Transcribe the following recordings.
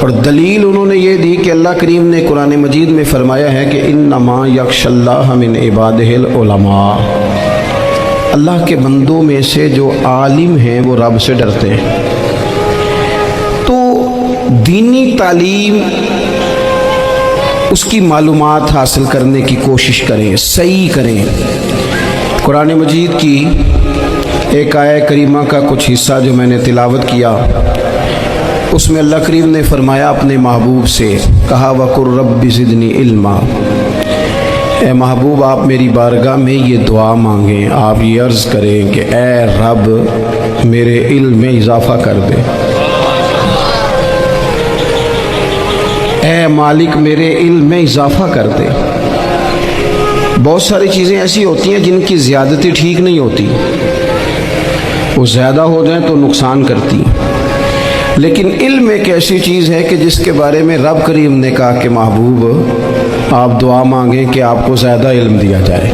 اور دلیل انہوں نے یہ دی کہ اللہ کریم نے قرآن مجید میں فرمایا ہے کہ انما یخشی اللہ من عبادہ العلماء، اللہ کے بندوں میں سے جو عالم ہیں وہ رب سے ڈرتے ہیں۔ تو دینی تعلیم، اس کی معلومات حاصل کرنے کی کوشش کریں، صحیح کریں۔ قرآن مجید کی ایک آیہ کریمہ کا کچھ حصہ جو میں نے تلاوت کیا، اس میں اللہ کریم نے فرمایا اپنے محبوب سے، کہا وَقُلْ رَبِّ زِدْنِی عِلْمًا، اے محبوب آپ میری بارگاہ میں یہ دعا مانگیں، آپ یہ عرض کریں کہ اے رب میرے علم میں اضافہ کر دے، اے مالک میرے علم میں اضافہ کر دے۔ بہت ساری چیزیں ایسی ہوتی ہیں جن کی زیادتی ٹھیک نہیں ہوتی، وہ زیادہ ہو جائیں تو نقصان کرتی ہیں، لیکن علم ایک ایسی چیز ہے کہ جس کے بارے میں رب کریم نے کہا کہ محبوب آپ دعا مانگیں کہ آپ کو زیادہ علم دیا جائے۔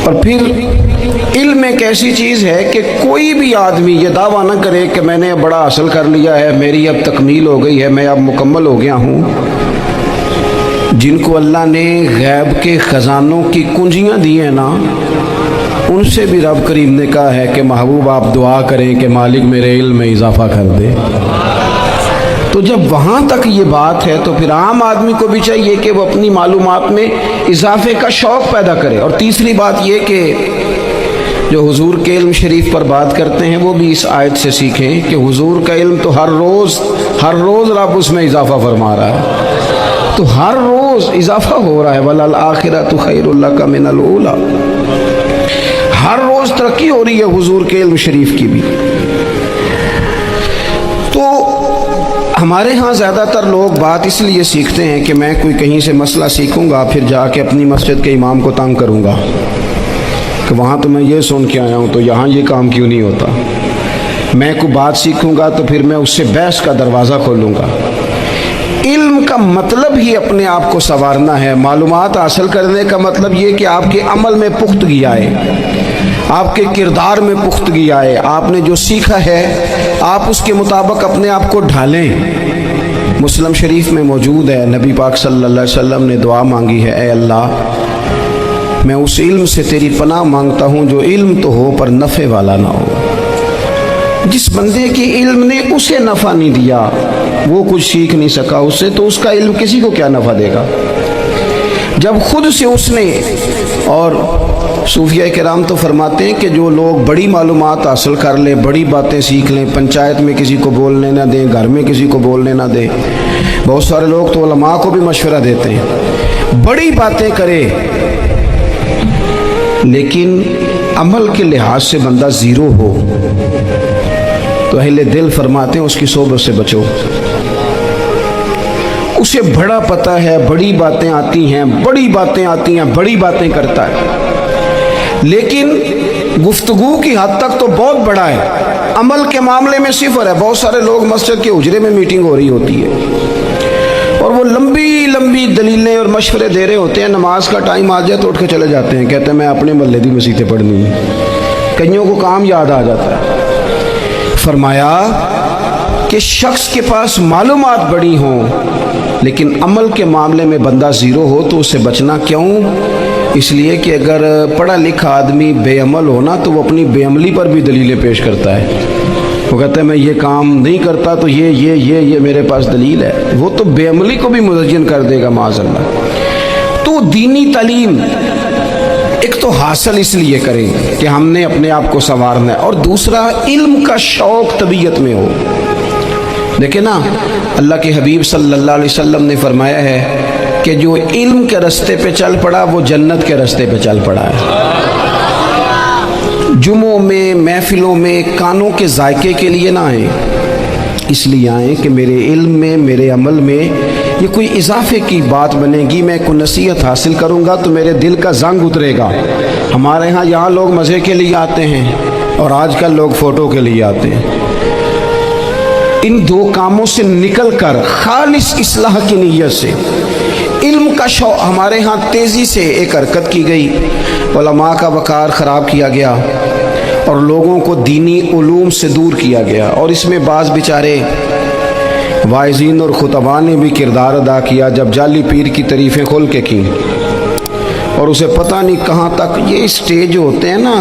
اور پھر علم ایک ایسی چیز ہے کہ کوئی بھی آدمی یہ دعویٰ نہ کرے کہ میں نے بڑا حاصل کر لیا ہے، میری اب تکمیل ہو گئی ہے، میں اب مکمل ہو گیا ہوں۔ جن کو اللہ نے غیب کے خزانوں کی کنجیاں دی ہیں نا، ان سے بھی رب کریم نے کہا ہے کہ محبوب آپ دعا کریں کہ مالک میرے علم میں اضافہ کر دے۔ تو جب وہاں تک یہ بات ہے تو پھر عام آدمی کو بھی چاہیے کہ وہ اپنی معلومات میں اضافے کا شوق پیدا کرے۔ اور تیسری بات یہ کہ جو حضور کے علم شریف پر بات کرتے ہیں وہ بھی اس آیت سے سیکھیں کہ حضور کا علم تو ہر روز رب اس میں اضافہ فرما رہا ہے، تو ہر روز اضافہ ہو رہا ہے۔ وَلَلْآخِرَةُ خَيْرٌ لَكَ مِنَ الْأُولَىٰ، ہر روز ترقی ہو رہی ہے حضور کے علم شریف کی بھی۔ تو ہمارے ہاں زیادہ تر لوگ بات اس لیے سیکھتے ہیں کہ میں کوئی کہیں سے مسئلہ سیکھوں گا پھر جا کے اپنی مسجد کے امام کو تنگ کروں گا کہ وہاں تو میں یہ سن کے آیا ہوں تو یہاں یہ کام کیوں نہیں ہوتا۔ میں کوئی بات سیکھوں گا تو پھر میں اس سے بحث کا دروازہ کھولوں گا۔ علم کا مطلب ہی اپنے آپ کو سنوارنا ہے۔ معلومات حاصل کرنے کا مطلب یہ کہ آپ کے عمل میں پختگی آئے، آپ کے کردار میں پختگی آئے، آپ نے جو سیکھا ہے آپ اس کے مطابق اپنے آپ کو ڈھالیں۔ مسلم شریف میں موجود ہے، نبی پاک صلی اللہ علیہ وسلم نے دعا مانگی ہے، اے اللہ میں اس علم سے تیری پناہ مانگتا ہوں جو علم تو ہو پر نفع والا نہ ہو۔ جس بندے کے علم نے اسے نفع نہیں دیا، وہ کچھ سیکھ نہیں سکا اس سے، تو اس کا علم کسی کو کیا نفع دے گا؟ جب خود سے اس نے، اور صوفیہ کرام تو فرماتے ہیں کہ جو لوگ بڑی معلومات حاصل کر لیں، بڑی باتیں سیکھ لیں، پنچایت میں کسی کو بولنے نہ دیں، گھر میں کسی کو بولنے نہ دیں، بہت سارے لوگ تو علماء کو بھی مشورہ دیتے ہیں، بڑی باتیں کرے لیکن عمل کے لحاظ سے بندہ زیرو ہو تو اہل دل فرماتے ہیں اس کی صحبت سے بچو۔ اسے بڑا پتہ ہے، بڑی باتیں آتی ہیں، بڑی باتیں کرتا ہے، لیکن گفتگو کی حد تک تو بہت بڑا ہے، عمل کے معاملے میں صفر ہے۔ بہت سارے لوگ مسجد کے حجرے میں میٹنگ ہو رہی ہوتی ہے اور وہ لمبی دلیلیں اور مشورے دے رہے ہوتے ہیں، نماز کا ٹائم آ جائے تو اٹھ کے چلے جاتے ہیں، کہتے ہیں میں اپنے محلے دی مسیتیں پڑھنی ہیں۔ کئیوں کو کام یاد آ جاتا ہے۔ فرمایا کہ شخص کے پاس معلومات بڑی ہوں لیکن عمل کے معاملے میں بندہ زیرو ہو تو اس سے بچنا کیوں؟ اس لیے کہ اگر پڑھا لکھا آدمی بے عمل ہونا تو وہ اپنی بے عملی پر بھی دلیلیں پیش کرتا ہے۔ وہ کہتا ہے میں یہ کام نہیں کرتا تو یہ میرے پاس دلیل ہے، وہ تو بے عملی کو بھی مزین کر دے گا معاذ اللہ۔ تو دینی تعلیم ایک تو حاصل اس لیے کریں کہ ہم نے اپنے آپ کو سنوارنا ہے، اور دوسرا علم کا شوق طبیعت میں ہو۔ دیکھیں نا، اللہ کے حبیب صلی اللہ علیہ وسلم نے فرمایا ہے کہ جو علم کے رستے پہ چل پڑا وہ جنت کے رستے پہ چل پڑا ہے۔ جمعوں میں، محفلوں میں کانوں کے ذائقے کے لیے نہ آئیں، اس لیے آئیں کہ میرے علم میں، میرے عمل میں یہ کوئی اضافے کی بات بنے گی، میں کوئی نصیحت حاصل کروں گا تو میرے دل کا زنگ اترے گا۔ ہمارے ہاں یہاں لوگ مزے کے لیے آتے ہیں اور آج کل لوگ فوٹو کے لیے آتے ہیں۔ ان دو کاموں سے نکل کر خالص اصلاح کی نیت سے علم کا شوق، ہمارے ہاں تیزی سے ایک حرکت کی گئی، علماء کا وقار خراب کیا گیا، اور لوگوں کو دینی علوم سے دور کیا گیا، اور اس میں بعض بیچارے واعظین اور خطباء نے بھی کردار ادا کیا جب جعلی پیر کی تعریفیں کھول کے کی، اور اسے پتہ نہیں کہاں تک یہ اسٹیج ہوتے ہیں نا،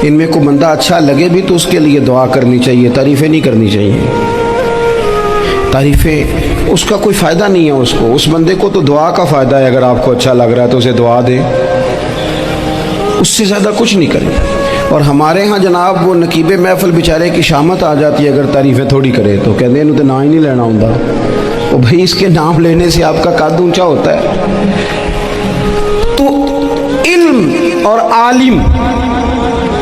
ان میں کوئی بندہ اچھا لگے بھی تو اس کے لیے دعا کرنی چاہیے، تعریفیں نہیں کرنی چاہیے۔ تعریفیں اس کا کوئی فائدہ نہیں ہے، اس بندے کو تو دعا کا فائدہ ہے، اگر آپ کو اچھا لگ رہا ہے تو اسے دعا دے، اس سے زیادہ کچھ نہیں کریں۔ اور ہمارے ہاں جناب وہ نقیب محفل بیچارے کی شامت آ جاتی ہے اگر تعریفیں تھوڑی کرے تو کہتے ہیں انہوں تو نام ہی نہیں لینا ہوں، تو بھائی اس کے نام لینے سے آپ کا قد اونچا ہوتا ہے۔ تو علم اور عالم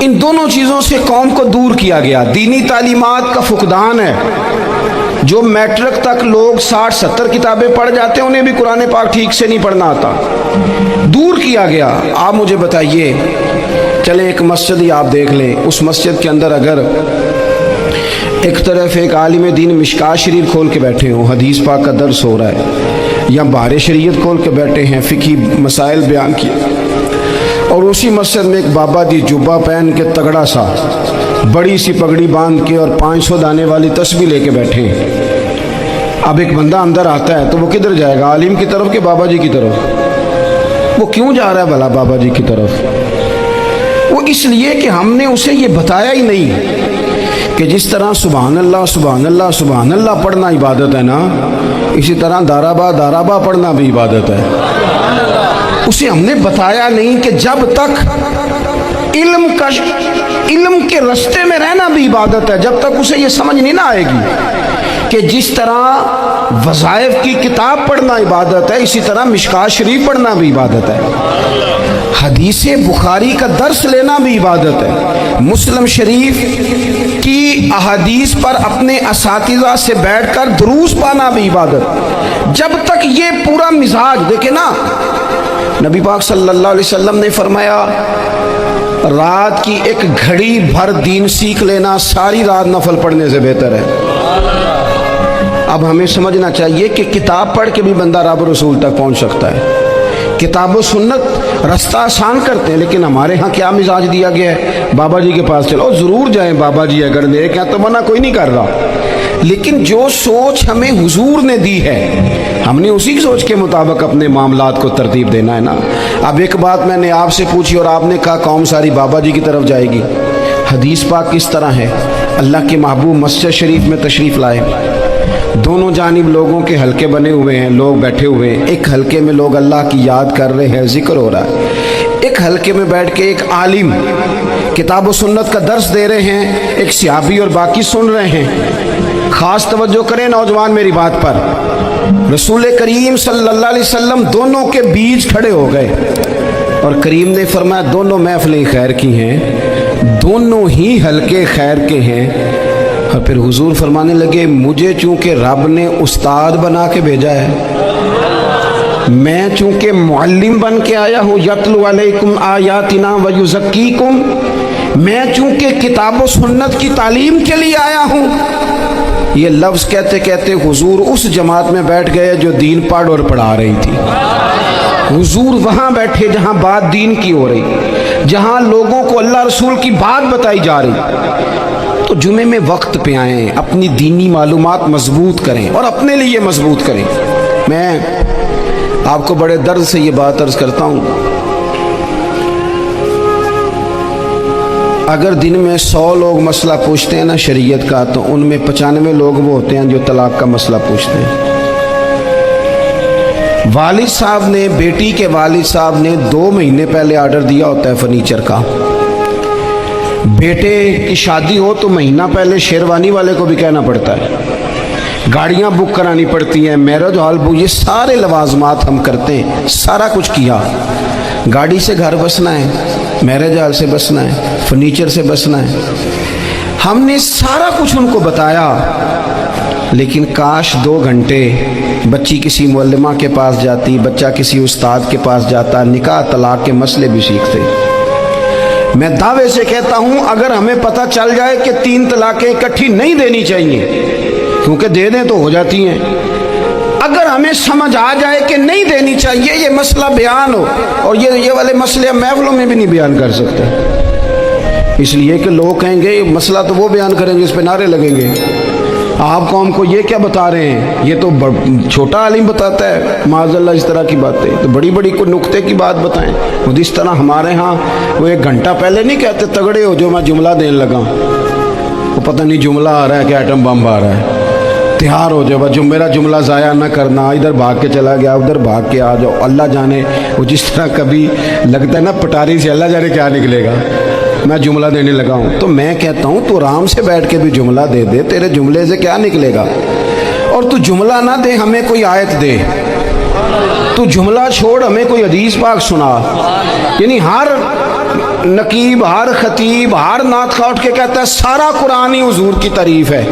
ان دونوں چیزوں سے قوم کو دور کیا گیا، دینی تعلیمات کا فقدان ہے۔ جو میٹرک تک لوگ 60-70 کتابیں پڑھ جاتے ہیں انہیں بھی قرآن پاک ٹھیک سے نہیں پڑھنا آتا، دور کیا گیا۔ آپ مجھے بتائیے، چلے ایک مسجد ہی آپ دیکھ لیں، اس مسجد کے اندر اگر ایک طرف ایک عالم دین مشکات شریف کھول کے بیٹھے ہوں، حدیث پاک کا درس ہو رہا ہے، یا بہار شریعت کھول کے بیٹھے ہیں، فقہی مسائل بیان کیے، اور اسی مسجد میں ایک بابا جی جبہ پہن کے تگڑا سا بڑی سی پگڑی باندھ کے اور 500 دانے والی تسبیح لے کے بیٹھے ہیں، اب ایک بندہ اندر آتا ہے تو وہ کدھر جائے گا، عالم کی طرف کہ بابا جی کی طرف؟ وہ کیوں جا رہا ہے بھلا بابا جی کی طرف؟ وہ اس لیے کہ ہم نے اسے یہ بتایا ہی نہیں کہ جس طرح سبحان اللہ سبحان اللہ سبحان اللہ پڑھنا عبادت ہے نا، اسی طرح دارابا پڑھنا بھی عبادت ہے۔ اسے ہم نے بتایا نہیں کہ جب تک علم کے رستے میں رہنا بھی عبادت ہے، جب تک اسے یہ سمجھ نہیں نہ آئے گی کہ جس طرح وظائف کی کتاب پڑھنا عبادت ہے اسی طرح مشکات شریف پڑھنا بھی عبادت ہے، حدیث بخاری کا درس لینا بھی عبادت ہے، مسلم شریف کی احادیث پر اپنے اساتذہ سے بیٹھ کر دروس پانا بھی عبادت۔ جب تک یہ پورا مزاج دیکھیں نا، نبی پاک صلی اللہ علیہ وسلم نے فرمایا رات کی ایک گھڑی بھر دین سیکھ لینا ساری رات نفل پڑھنے سے بہتر ہے۔ اب ہمیں سمجھنا چاہیے کہ کتاب پڑھ کے بھی بندہ رب رسول تک پہنچ سکتا ہے، کتاب و سنت رستہ آسان کرتے ہیں، لیکن ہمارے ہاں کیا مزاج دیا گیا ہے، بابا جی کے پاس چلو، ضرور جائیں بابا جی اگر نیک ہیں تو منع کوئی نہیں کر رہا، لیکن جو سوچ ہمیں حضور نے دی ہے ہم نے اسی سوچ کے مطابق اپنے معاملات کو ترتیب دینا ہے نا۔ اب ایک بات میں نے آپ سے پوچھی اور آپ نے کہا قوم ساری بابا جی کی طرف جائے گی، حدیث پاک کس طرح ہے؟ اللہ کے محبوب مسجد شریف میں تشریف لائے، دونوں جانب لوگوں کے حلقے بنے ہوئے ہیں، لوگ بیٹھے ہوئے ہیں، ایک حلقے میں لوگ اللہ کی یاد کر رہے ہیں، ذکر ہو رہا ہے، ایک حلقے میں بیٹھ کے ایک عالم کتاب و سنت کا درس دے رہے ہیں، ایک صحابی اور باقی سن رہے ہیں۔ خاص توجہ کریں نوجوان میری بات پر، رسول کریم صلی اللہ علیہ وسلم دونوں کے بیچ کھڑے ہو گئے اور کریم نے فرمایا دونوں محفلیں خیر کی ہیں، دونوں ہی حلقے خیر کے ہیں۔ اور پھر حضور فرمانے لگے مجھے چونکہ رب نے استاد بنا کے بھیجا ہے، میں چونکہ معلم بن کے آیا ہوں، یتلو علیکم آیاتنا ویزکیکم، میں چونکہ کتاب و سنت کی تعلیم کے لیے آیا ہوں۔ یہ لفظ کہتے کہتے حضور اس جماعت میں بیٹھ گئے جو دین پڑھ اور پڑھا رہی تھی، حضور وہاں بیٹھے جہاں بات دین کی ہو رہی، جہاں لوگوں کو اللہ رسول کی بات بتائی جا رہی۔ تو جمعے میں وقت پہ آئیں، اپنی دینی معلومات مضبوط کریں اور اپنے لیے مضبوط کریں۔ میں آپ کو بڑے درد سے یہ بات عرض کرتا ہوں، اگر دن میں 100 لوگ مسئلہ پوچھتے ہیں نا شریعت کا، تو ان میں 95 لوگ وہ ہوتے ہیں جو طلاق کا مسئلہ پوچھتے ہیں۔ والد صاحب نے، بیٹی کے والد صاحب نے 2 مہینے پہلے آرڈر دیا ہوتا ہے فرنیچر کا، بیٹے کی شادی ہو تو مہینہ پہلے شیروانی والے کو بھی کہنا پڑتا ہے، گاڑیاں بک کرانی پڑتی ہیں، میرج ہال بک، یہ سارے لوازمات ہم کرتے ہیں، سارا کچھ کیا، گاڑی سے گھر بسنا ہے، میرج ہال سے بسنا ہے، فرنیچر سے بسنا ہے، ہم نے سارا کچھ ان کو بتایا، لیکن کاش 2 گھنٹے بچی کسی معلمہ کے پاس جاتی، بچہ کسی استاد کے پاس جاتا، نکاح طلاق کے مسئلے بھی سیکھتے۔ میں دعوے سے کہتا ہوں اگر ہمیں پتہ چل جائے کہ 3 طلاقیں اکٹھی نہیں دینی چاہیے، کیونکہ دے دیں تو ہو جاتی ہیں، اگر ہمیں سمجھ آ جائے کہ نہیں دینی چاہیے، یہ مسئلہ بیان ہو، اور یہ والے مسئلے محفلوں میں بھی نہیں بیان کر سکتے، اس لیے کہ لوگ کہیں گے مسئلہ تو وہ بیان کریں گے جس پہ نعرے لگیں گے، آپ قوم کو یہ کیا بتا رہے ہیں؟ یہ تو چھوٹا عالم بتاتا ہے معاذ اللہ اس طرح کی باتیں، تو بڑی بڑی کوئی نقطے کی بات بتائیں۔ وہ جس طرح ہمارے ہاں وہ 1 گھنٹہ پہلے نہیں کہتے تگڑے ہو جو میں جملہ دینے لگا، وہ پتہ نہیں جملہ آ رہا ہے کہ ایٹم بم آ رہا ہے، تیار ہو جاؤ جو میرا جملہ ضائع نہ کرنا، ادھر بھاگ کے چلا گیا ادھر بھاگ کے آ جاؤ، اللہ جانے وہ جس طرح کبھی لگتا ہے نا پٹاری سے، اللہ جانے کیا نکلے گا، میں جملہ دینے لگا ہوں۔ تو میں کہتا ہوں تو آرام سے بیٹھ کے بھی جملہ دے دے، تیرے جملے سے کیا نکلے گا؟ اور تو جملہ نہ دے، ہمیں کوئی آیت دے، تو جملہ چھوڑ ہمیں کوئی حدیث پاک سنا۔ یعنی ہر نقیب، ہر خطیب، ہر نعت خواہ اٹھ کے کہتا ہے سارا قرآن ہی حضور کی تعریف ہے۔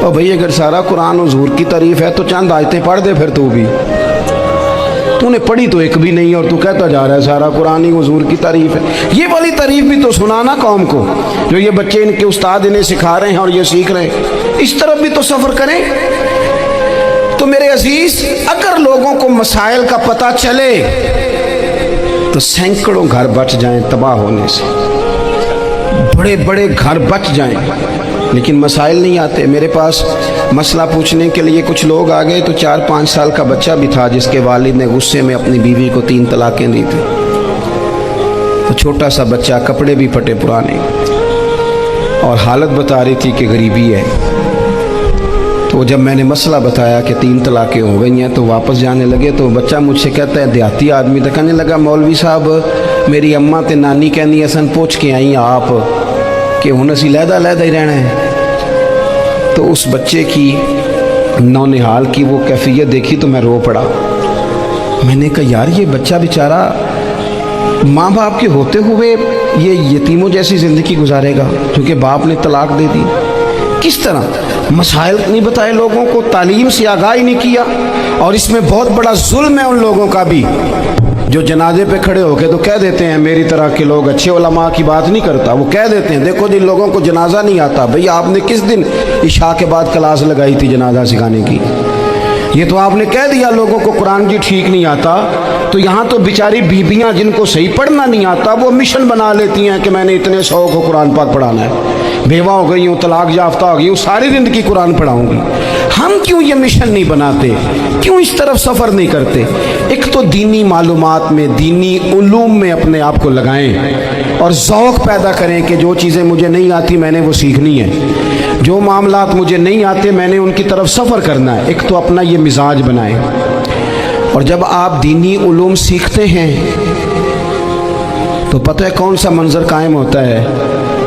اور بھئی اگر سارا قرآن حضور کی تعریف ہے تو چند آیتیں پڑھ دے پھر تو بھی، تو نے پڑھی تو ایک بھی نہیں اور تو کہتا جا رہا ہے سارا قرآن ہی حضور کی تعریف ہے۔ یہ والی تعریف بھی تو سنانا قوم کو، جو یہ بچے ان کے استاد انہیں سکھا رہے ہیں اور یہ سیکھ رہے ہیں، اس طرف بھی تو سفر کریں۔ تو میرے عزیز، اگر لوگوں کو مسائل کا پتہ چلے تو سینکڑوں گھر بچ جائیں تباہ ہونے سے، بڑے بڑے گھر بچ جائیں، لیکن مسائل نہیں آتے۔ میرے پاس مسئلہ پوچھنے کے لیے کچھ لوگ آ گئے، تو 4-5 سال کا بچہ بھی تھا جس کے والد نے غصے میں اپنی بیوی کو 3 طلاقیں دی تھی، تو چھوٹا سا بچہ، کپڑے بھی پھٹے پرانے، اور حالت بتا رہی تھی کہ غریبی ہے۔ تو جب میں نے مسئلہ بتایا کہ 3 طلاقیں ہو گئی ہیں تو واپس جانے لگے، تو بچہ مجھ سے کہتا ہے، دیہاتی آدمی تھا، کہنے لگا مولوی صاحب میری اماں تے نانی کہنی اسن پوچھ کے آئی آپ کہ ہن اسی لہدا ہی رہنا ہے۔ تو اس بچے کی نونہال کی وہ کیفیت دیکھی تو میں رو پڑا۔ میں نے کہا یار یہ بچہ بیچارہ ماں باپ کے ہوتے ہوئے یہ یتیموں جیسی زندگی گزارے گا کیونکہ باپ نے طلاق دے دی۔ کس طرح مسائل نہیں بتائے لوگوں کو، تعلیم سے آگاہی نہیں کیا، اور اس میں بہت بڑا ظلم ہے ان لوگوں کا بھی جو جنازے پہ کھڑے ہو کے تو کہہ دیتے ہیں، میری طرح کے لوگ اچھے علماء کی بات نہیں کرتا، وہ کہہ دیتے ہیں دیکھو جن لوگوں کو جنازہ نہیں آتا، بھئی آپ نے کس دن عشاء کے بعد کلاس لگائی تھی جنازہ سکھانے کی؟ یہ تو آپ نے کہہ دیا لوگوں کو قرآن جی ٹھیک نہیں آتا، تو یہاں تو بیچاری بیویاں جن کو صحیح پڑھنا نہیں آتا وہ مشن بنا لیتی ہیں کہ میں نے اتنے 100 کو قرآن پاک پڑھانا ہے، بیوہ ہو گئی ہوں، طلاق یافتہ ہو گئی ہوں، ساری زندگی قرآن پڑھاؤں گی۔ ہم کیوں یہ مشن نہیں بناتے؟ کیوں اس طرف سفر نہیں کرتے؟ ایک تو دینی معلومات میں، دینی علوم میں اپنے آپ کو لگائیں اور ذوق پیدا کریں کہ جو چیزیں مجھے نہیں آتی میں نے وہ سیکھنی ہے، جو معاملات مجھے نہیں آتے میں نے ان کی طرف سفر کرنا ہے۔ ایک تو اپنا یہ مزاج بنائیں، اور جب آپ دینی علوم سیکھتے ہیں تو پتہ ہے کون سا منظر قائم ہوتا ہے؟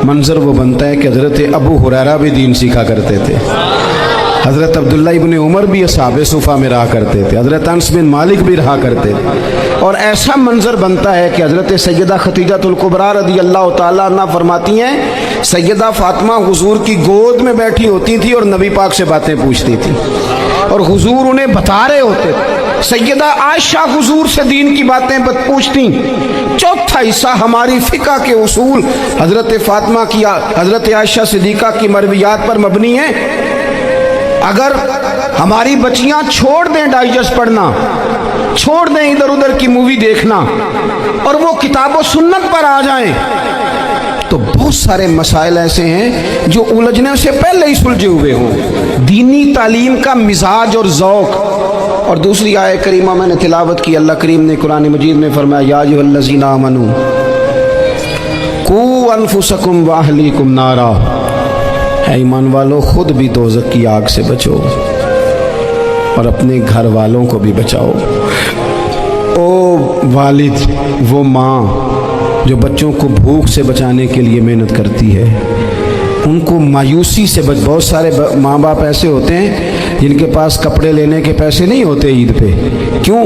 منظر وہ بنتا ہے کہ حضرت ابو ہریرہ بھی دین سیکھا کرتے تھے، حضرت عبداللہ ابن عمر بھی اصحاب صفہ میں رہا کرتے تھے، حضرت انس بن مالک بھی رہا کرتے تھے، اور ایسا منظر بنتا ہے کہ حضرت سیدہ خدیجہ الکبریٰ رضی اللہ تعالیٰ عنہ فرماتی ہیں سیدہ فاطمہ حضور کی گود میں بیٹھی ہوتی تھی اور نبی پاک سے باتیں پوچھتی تھی اور حضور انہیں بتا رہے ہوتے تھے۔ سیدہ عائشہ حضور سے دین کی باتیں پوچھتی۔ چوتھا حصہ ہماری فقہ کے اصول حضرت فاطمہ کی، حضرت عائشہ صدیقہ کی مرویات پر مبنی ہیں۔ اگر ہماری بچیاں چھوڑ دیں ڈائجسٹ پڑھنا، چھوڑ دیں ادھر ادھر کی مووی دیکھنا، اور وہ کتاب و سنت پر آ جائیں تو بہت سارے مسائل ایسے ہیں جو الجھنے سے پہلے ہی سلجھے ہوئے ہوں۔ دینی تعلیم کا مزاج اور ذوق۔ اور دوسری آیت کریمہ میں نے تلاوت کی، اللہ کریم نے قرآن مجید میں فرمایا یا ایھا الذین آمنوا قوا انفسکم واہلیکم نارا، اے ایمان والو خود بھی دوزخ کی آگ سے بچو اور اپنے گھر والوں کو بھی بچاؤ۔ او والد، وہ ماں جو بچوں کو بھوک سے بچانے کے لیے محنت کرتی ہے، ان کو مایوسی سے بہت سارے ماں باپ ایسے ہوتے ہیں جن کے پاس کپڑے لینے کے پیسے نہیں ہوتے عید پہ۔ کیوں؟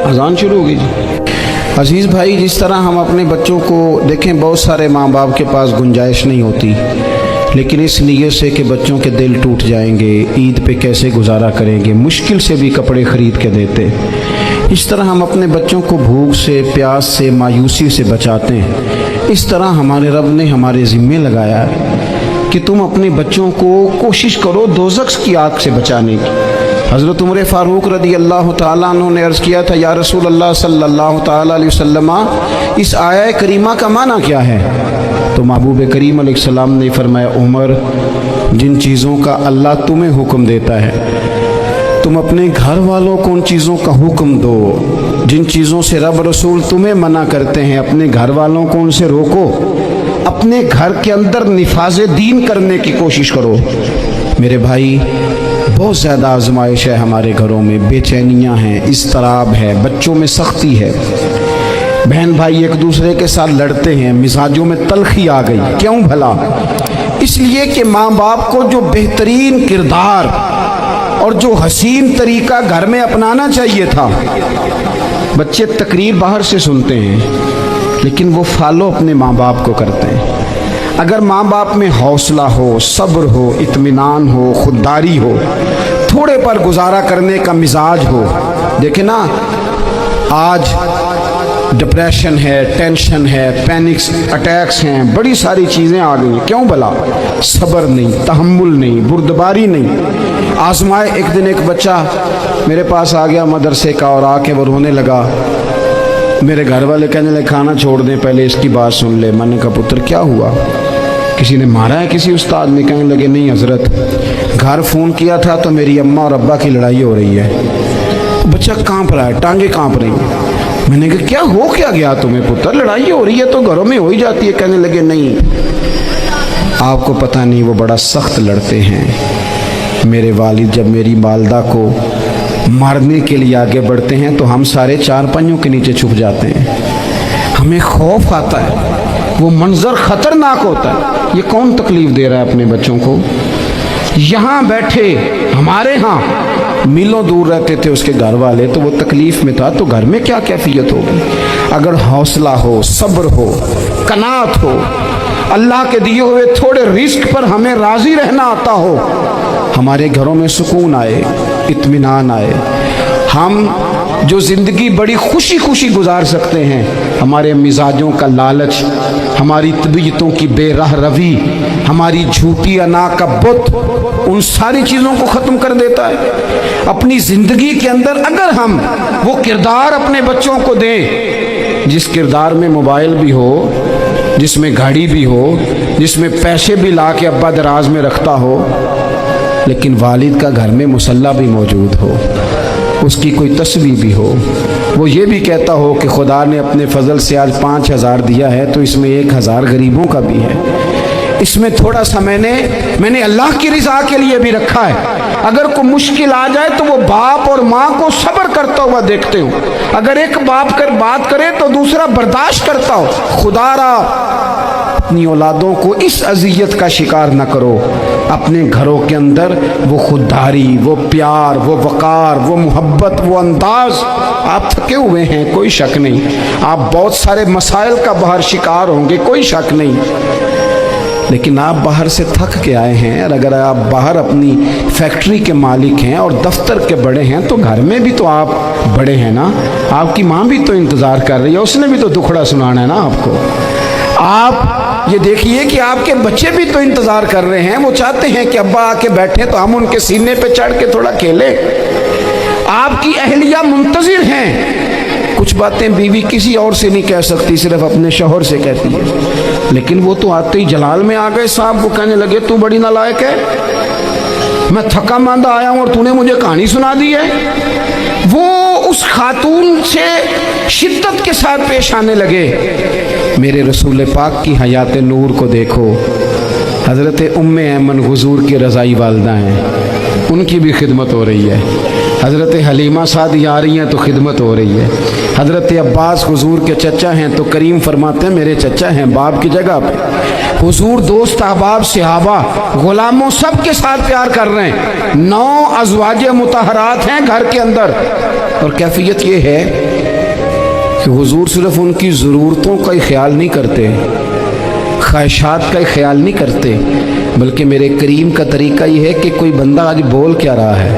اذان شروع ہوگی جی۔ عزیز بھائی، جس طرح ہم اپنے بچوں کو دیکھیں، بہت سارے ماں باپ کے پاس گنجائش نہیں ہوتی، لیکن اس نیت سے کہ بچوں کے دل ٹوٹ جائیں گے، عید پہ کیسے گزارا کریں گے، مشکل سے بھی کپڑے خرید کے دیتے۔ اس طرح ہم اپنے بچوں کو بھوک سے، پیاس سے، مایوسی سے بچاتے ہیں۔ اس طرح ہمارے رب نے ہمارے ذمے لگایا ہے کہ تم اپنے بچوں کو کوشش کرو دوزخ کی آگ سے بچانے کی۔ حضرت عمر فاروق رضی اللہ تعالیٰ عنہ نے عرض کیا تھا یا رسول اللہ صلی اللہ تعالیٰ علیہ وسلم، اس آیہ کریمہ کا معنی کیا ہے؟ تو محبوب کریم علیہ السلام نے فرمایا عمر جن چیزوں کا اللہ تمہیں حکم دیتا ہے تم اپنے گھر والوں کو ان چیزوں کا حکم دو، جن چیزوں سے رب رسول تمہیں منع کرتے ہیں اپنے گھر والوں کو ان سے روکو، اپنے گھر کے اندر نفاذ دین کرنے کی کوشش کرو۔ میرے بھائی بہت زیادہ آزمائش ہے ہمارے گھروں میں، بے چینیاں ہیں، اضطراب ہے، بچوں میں سختی ہے، بہن بھائی ایک دوسرے کے ساتھ لڑتے ہیں، مزاجوں میں تلخی آ گئی۔ کیوں بھلا؟ اس لیے کہ ماں باپ کو جو بہترین کردار اور جو حسین طریقہ گھر میں اپنانا چاہیے تھا، بچے تقریر باہر سے سنتے ہیں لیکن وہ فالو اپنے ماں باپ کو کرتے ہیں۔ اگر ماں باپ میں حوصلہ ہو، صبر ہو، اطمینان ہو، خودداری ہو، تھوڑے پر گزارا کرنے کا مزاج ہو، دیکھیں نا آج ڈپریشن ہے، ٹینشن ہے، پینکس اٹیکس ہیں، بڑی ساری چیزیں آ گئی ہیں۔ کیوں بھلا؟ صبر نہیں، تحمل نہیں، بردباری نہیں۔ آزمائے ایک دن ایک بچہ میرے پاس آ گیا مدرسے کا اور آ کے وہ رونے لگا۔ میرے گھر والے کہنے لگے کھانا چھوڑ دیں، پہلے اس کی بات سن لے۔ میں نے کہا پتر کیا ہوا؟ کسی نے مارا ہے کسی استاد نے؟ کہنے لگے نہیں حضرت، گھر فون کیا تھا تو میری اماں اور ابا کی لڑائی ہو رہی ہے۔ بچہ کانپ رہا ہے، ٹانگیں کانپ رہی ہیں۔ میں نے کہا کیا ہو کیا گیا تمہیں پتر؟ لڑائی ہو رہی ہے تو گھروں میں ہو ہی جاتی ہے۔ کہنے لگے نہیں آپ کو پتہ نہیں، وہ بڑا سخت لڑتے ہیں۔ میرے والد جب میری والدہ کو مارنے کے لیے آگے بڑھتے ہیں تو ہم سارے چار پنجوں کے نیچے چھپ جاتے ہیں، ہمیں خوف آتا ہے، وہ منظر خطرناک ہوتا ہے۔ یہ کون تکلیف دے رہا ہے اپنے بچوں کو؟ یہاں بیٹھے ہمارے ہاں میلوں دور رہتے تھے اس کے گھر والے، تو وہ تکلیف میں تھا، تو گھر میں کیا کیفیت ہوگی؟ اگر حوصلہ ہو، صبر ہو، قناعت ہو، اللہ کے دیے ہوئے تھوڑے رزق پر ہمیں راضی رہنا آتا ہو، ہمارے گھروں میں سکون آئے، اطمینان آئے، ہم جو زندگی بڑی خوشی خوشی گزار سکتے ہیں، ہمارے مزاجوں کا لالچ، ہماری طبیعتوں کی بے راہ روی، ہماری جھوٹی انا کا بت ان ساری چیزوں کو ختم کر دیتا ہے۔ اپنی زندگی کے اندر اگر ہم وہ کردار اپنے بچوں کو دیں جس کردار میں موبائل بھی ہو، جس میں گاڑی بھی ہو، جس میں پیسے بھی لا کے ابا دراز میں رکھتا ہو، لیکن والد کا گھر میں مصلی بھی موجود ہو، اس کی کوئی تسبیح بھی ہو، وہ یہ بھی کہتا ہو کہ خدا نے اپنے فضل سے آج 5,000 دیا ہے تو اس میں 1,000 غریبوں کا بھی ہے، اس میں تھوڑا سا میں نے اللہ کی رضا کے لیے بھی رکھا ہے۔ اگر کوئی مشکل آ جائے تو وہ باپ اور ماں کو صبر کرتا ہوا دیکھتے ہو، اگر ایک باپ کر بات کرے تو دوسرا برداشت کرتا ہو۔ خدا را اپنی اولادوں کو اس اذیت کا شکار نہ کرو۔ اپنے گھروں کے اندر وہ خودداری، وہ پیار، وہ وقار، وہ محبت، وہ انداز۔ آپ تھکے ہوئے ہیں کوئی شک نہیں، آپ بہت سارے مسائل کا باہر شکار ہوں گے کوئی شک نہیں، لیکن آپ باہر سے تھک کے آئے ہیں، اور اگر آپ باہر اپنی فیکٹری کے مالک ہیں اور دفتر کے بڑے ہیں تو گھر میں بھی تو آپ بڑے ہیں نا، آپ کی ماں بھی تو انتظار کر رہی ہے، اس نے بھی تو دکھڑا سنانا ہے نا آپ کو۔ آپ یہ دیکھیے کہ آپ کے بچے بھی تو انتظار کر رہے ہیں، وہ چاہتے ہیں کہ ابا آ کے بیٹھیں تو ہم ان کے سینے پہ چڑھ کے تھوڑا کھیلیں۔ آپ کی اہلیہ منتظر ہیں، کچھ باتیں بیوی کسی اور سے نہیں کہہ سکتی، صرف اپنے شوہر سے کہتی ہے، لیکن وہ تو آتے ہی جلال میں آ گئے صاحب کو کہنے لگے تو بڑی نالائق ہے، میں تھکا ماندہ آیا ہوں اور تو نے مجھے کہانی سنا دی ہے۔ وہ اس خاتون سے شدت کے ساتھ پیش آنے لگے۔ میرے رسول پاک کی حیات نور کو دیکھو، حضرت ام ایمن حضور کی رضائی والدہ ہیں، ان کی بھی خدمت ہو رہی ہے، حضرت حلیمہ سعدی آ رہی ہیں تو خدمت ہو رہی ہے، حضرت عباس حضور کے چچا ہیں تو کریم فرماتے ہیں میرے چچا ہیں باپ کی جگہ پہ، حضور دوست احباب صحابہ غلاموں سب کے ساتھ پیار کر رہے ہیں، 9 ازواج مطہرات ہیں گھر کے اندر، اور کیفیت یہ ہے کہ حضور صرف ان کی ضرورتوں کا ہی خیال نہیں کرتے، خواہشات کا ہی خیال نہیں کرتے، بلکہ میرے کریم کا طریقہ یہ ہے کہ کوئی بندہ آج بول کیا رہا ہے،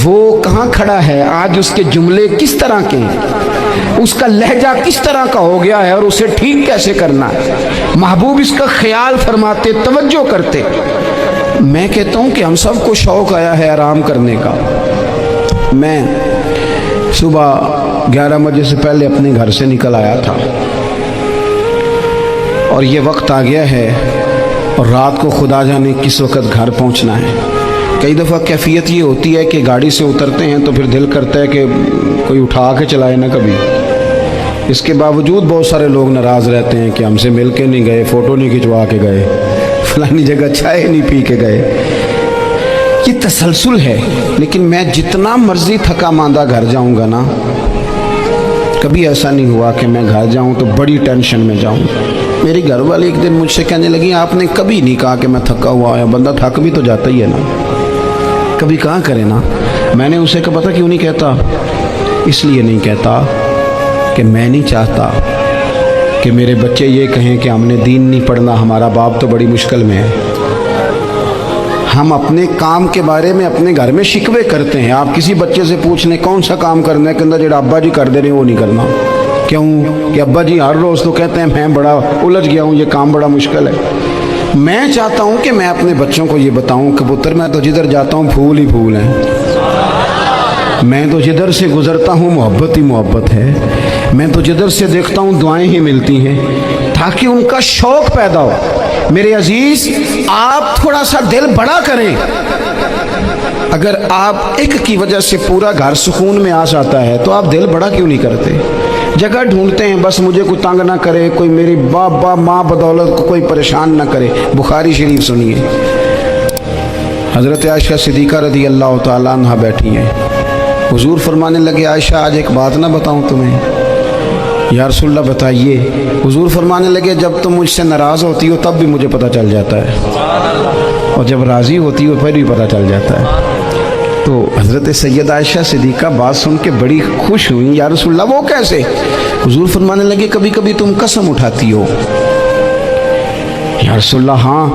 وہ کہاں کھڑا ہے آج، اس کے جملے کس طرح کے ہیں، اس کا لہجہ کس طرح کا ہو گیا ہے اور اسے ٹھیک کیسے کرنا ہے، محبوب اس کا خیال فرماتے، توجہ کرتے۔ میں کہتا ہوں کہ ہم سب کو شوق آیا ہے آرام کرنے کا۔ میں صبح 11 بجے سے پہلے اپنے گھر سے نکل آیا تھا، اور یہ وقت آ گیا ہے اور رات کو خدا جانے کس وقت گھر پہنچنا ہے۔ کئی دفعہ کیفیت یہ ہوتی ہے کہ گاڑی سے اترتے ہیں تو پھر دل کرتا ہے کہ کوئی اٹھا کے چلائے نہ کبھی۔ اس کے باوجود بہت سارے لوگ ناراض رہتے ہیں کہ ہم سے مل کے نہیں گئے، فوٹو نہیں کھنچوا کے گئے، فلانی جگہ چائے نہیں پی کے گئے۔ یہ تسلسل ہے، لیکن میں جتنا مرضی تھکا ماندہ گھر جاؤں گا نا، کبھی ایسا نہیں ہوا کہ میں گھر جاؤں تو بڑی ٹینشن میں جاؤں۔ میری گھر والی ایک دن مجھ سے کہنے لگی آپ نے کبھی نہیں کہا کہ میں تھکا ہوا ہے، بندہ تھک بھی تو جاتا ہی ہے نا، کبھی کہاں کرے نا۔ میں نے اسے کہا پتہ کیوں نہیں کہتا؟ اس لیے نہیں کہتا کہ میں نہیں چاہتا کہ میرے بچے یہ کہیں کہ ہم نے دین نہیں پڑھنا، ہمارا باپ تو بڑی مشکل میں ہے۔ ہم اپنے کام کے بارے میں اپنے گھر میں شکوے کرتے ہیں۔ آپ کسی بچے سے پوچھ لیں کون سا کام کرنا ہے، کہ اندر جڑا ابا جی کر دے رہے ہیں وہ نہیں کرنا۔ کیوں؟ کہ ابا جی ہر روز تو کہتے ہیں میں بڑا الجھ گیا ہوں، یہ کام بڑا مشکل ہے۔ میں چاہتا ہوں کہ میں اپنے بچوں کو یہ بتاؤں کہ پتر میں تو جدھر جاتا ہوں پھول ہی پھول ہیں، میں تو جدھر سے گزرتا ہوں محبت ہی محبت ہے، میں تو جدھر سے دیکھتا ہوں دعائیں ہی ملتی ہیں، تاکہ ان کا شوق پیدا ہو۔ میرے عزیز، آپ تھوڑا سا دل بڑا کریں۔ اگر آپ ایک کی وجہ سے پورا گھر سکون میں آ جاتا ہے تو آپ دل بڑا کیوں نہیں کرتے؟ جگہ ڈھونڈتے ہیں بس مجھے کوئی تنگ نہ کرے، کوئی میری باپ ماں بدولت کو کوئی پریشان نہ کرے۔ بخاری شریف سنیے، حضرت عائشہ صدیقہ رضی اللہ تعالیٰ عنہ بیٹھی ہیں، حضور فرمانے لگے عائشہ آج ایک بات نہ بتاؤں تمہیں؟ یا رسول اللہ بتائیے۔ حضور فرمانے لگے جب تم مجھ سے ناراض ہوتی ہو تب بھی مجھے پتہ چل جاتا ہے، اور جب راضی ہوتی ہو پھر بھی پتہ چل جاتا ہے۔ تو حضرت سید عائشہ صدیقہ بات سن کے بڑی خوش ہوئیں، یا رسول اللہ وہ کیسے؟ حضور فرمانے لگے کبھی کبھی تم قسم اٹھاتی ہو۔ یا رسول اللہ ہاں۔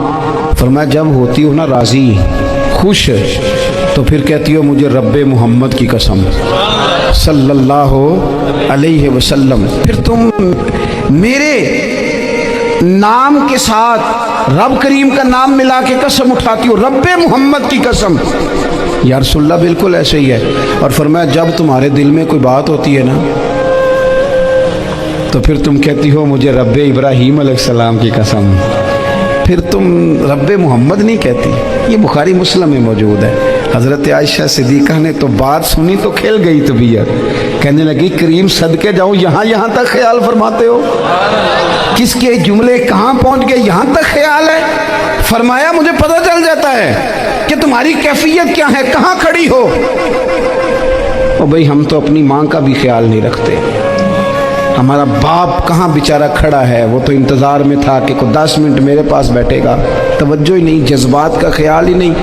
فرمایا جب ہوتی ہو نا راضی، خوش، تو پھر کہتی ہو مجھے رب محمد کی قسم صلی اللہ علیہ وسلم، پھر تم میرے نام کے ساتھ رب کریم کا نام ملا کے قسم اٹھاتی ہو، رب محمد کی قسم۔ یا رسول اللہ بالکل ایسے ہی ہے۔ اور فرمایا جب تمہارے دل میں کوئی بات ہوتی ہے نا تو پھر تم کہتی ہو مجھے رب ابراہیم علیہ السلام کی قسم، پھر تم رب محمد نہیں کہتی۔ یہ بخاری مسلم میں موجود ہے۔ حضرت عائشہ صدیقہ نے تو بات سنی تو کھل گئی طبیعت، کہنے لگی کریم صدقے جاؤں یہاں تک خیال فرماتے ہو؟ کس کے جملے کہاں پہنچ گئے، یہاں تک خیال ہے؟ فرمایا مجھے پتہ چل جاتا ہے کہ تمہاری کیفیت کیا ہے، کہاں کھڑی ہو۔ اور بھئی ہم تو اپنی ماں کا بھی خیال نہیں رکھتے، ہمارا باپ کہاں بیچارہ کھڑا ہے، وہ تو انتظار میں تھا کہ کوئی 10 منٹ میرے پاس بیٹھے گا، توجہ ہی نہیں، جذبات کا خیال ہی نہیں۔